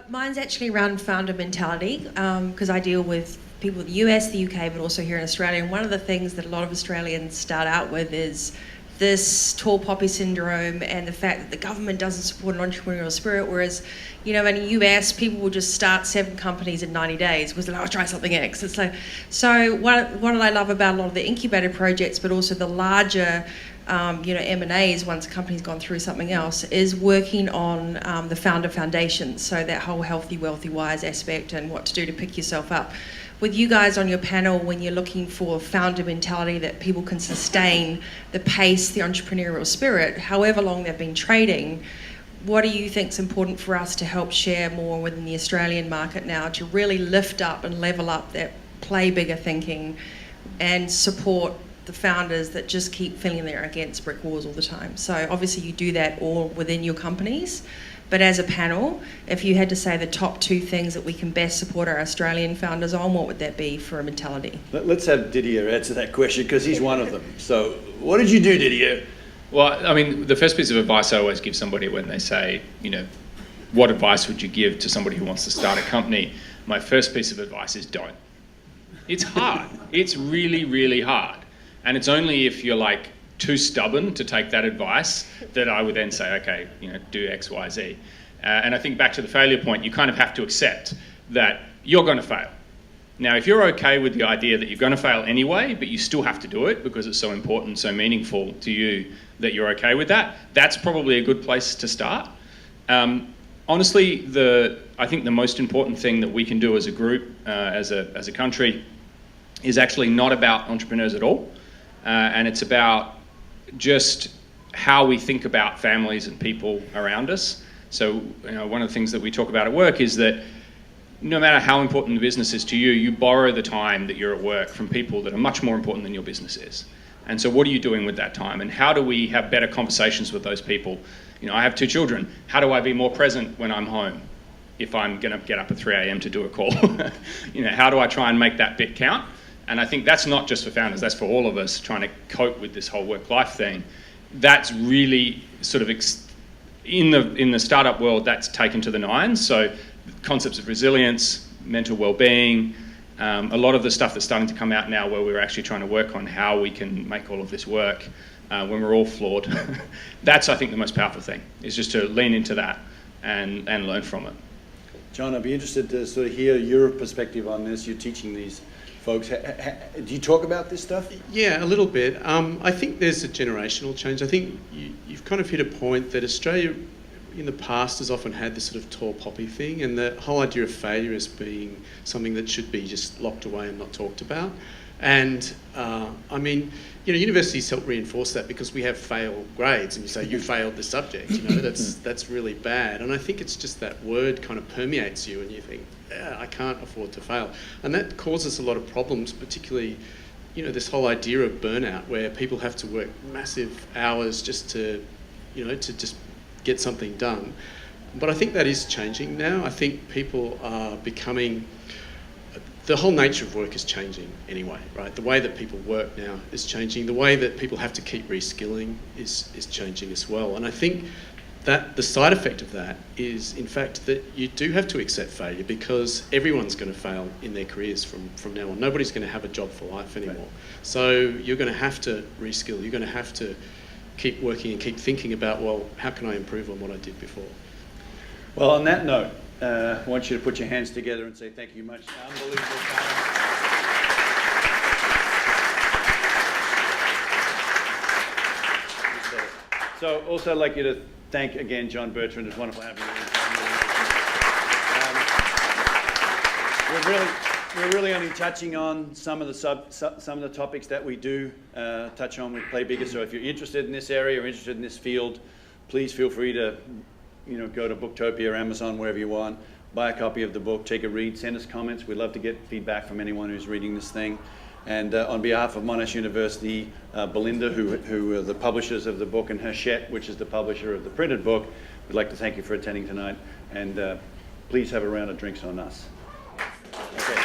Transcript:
Mine's actually around founder mentality, because I deal with people in the US, the UK, but also here in Australia. And one of the things that a lot of Australians start out with is this tall poppy syndrome and the fact that the government doesn't support an entrepreneurial spirit, whereas, in the US, people will just start 7 companies in 90 days because they're like, I'll try something X. It's like, so what I love about a lot of the incubator projects, but also the larger M&As, once a company's gone through something else, is working on the founder foundation, so that whole healthy, wealthy, wise aspect and what to do to pick yourself up. With you guys on your panel, when you're looking for founder mentality that people can sustain the pace, the entrepreneurial spirit, however long they've been trading, what do you think is important for us to help share more within the Australian market now to really lift up and level up that play bigger thinking and support the founders that just keep feeling they're against brick walls all the time? So obviously you do that all within your companies, but as a panel, if you had to say the top 2 things that we can best support our Australian founders on, what would that be for a mentality? Let's have Didier answer that question, because he's one of them. So what did you do, Didier? Well, I mean, the first piece of advice I always give somebody when they say, what advice would you give to somebody who wants to start a company? My first piece of advice is don't. It's hard. It's really, really hard. And it's only if you're like too stubborn to take that advice that I would then say, okay, do X, Y, Z. And I think back to the failure point, you kind of have to accept that you're going to fail. Now, if you're okay with the idea that you're going to fail anyway, but you still have to do it because it's so important, so meaningful to you that you're okay with that, that's probably a good place to start. Honestly, I think the most important thing that we can do as a group, as a country, is actually not about entrepreneurs at all. And it's about just how we think about families and people around us. So, one of the things that we talk about at work is that no matter how important the business is to you, you borrow the time that you're at work from people that are much more important than your business is. And so what are you doing with that time? And how do we have better conversations with those people? I have 2 children. How do I be more present when I'm home if I'm going to get up at 3 a.m. to do a call? How do I try and make that bit count? And I think that's not just for founders, that's for all of us trying to cope with this whole work-life thing. That's really sort of, in the startup world, that's taken to the nines. So concepts of resilience, mental well-being, a lot of the stuff that's starting to come out now where we're actually trying to work on how we can make all of this work when we're all flawed. That's, I think, the most powerful thing, is just to lean into that and learn from it. John, I'd be interested to sort of hear your perspective on this. You're teaching these folks. Do you talk about this stuff? Yeah, a little bit. I think there's a generational change. I think you've kind of hit a point that Australia in the past has often had this sort of tall poppy thing, and the whole idea of failure as being something that should be just locked away and not talked about. And I mean, universities help reinforce that because we have fail grades, and you say you failed the subject. That's really bad. And I think it's just that word kind of permeates you, and you think, yeah, I can't afford to fail, and that causes a lot of problems, particularly, this whole idea of burnout, where people have to work massive hours just to just get something done. But I think that is changing now. I think people are becoming, the whole nature of work is changing anyway, right? The way that people work now is changing. The way that people have to keep reskilling is changing as well. And I think that the side effect of that is, in fact, that you do have to accept failure, because everyone's going to fail in their careers from now on. Nobody's going to have a job for life anymore. Right. So you're going to have to reskill. You're going to have to keep working and keep thinking about, well, how can I improve on what I did before? Well, on that note, I want you to put your hands together and say thank you much. Unbelievable time. So also I'd like you to thank again John Bertrand. It's wonderful having you. We're really only touching on some of the topics that we do touch on with Play Bigger. So if you're interested in this area or interested in this field, please feel free to go to Booktopia or Amazon, wherever you want, buy a copy of the book, take a read, send us comments. We'd love to get feedback from anyone who's reading this thing. And on behalf of Monash University, Belinda, who are the publishers of the book, and Hachette, which is the publisher of the printed book, we'd like to thank you for attending tonight. And please have a round of drinks on us. Okay.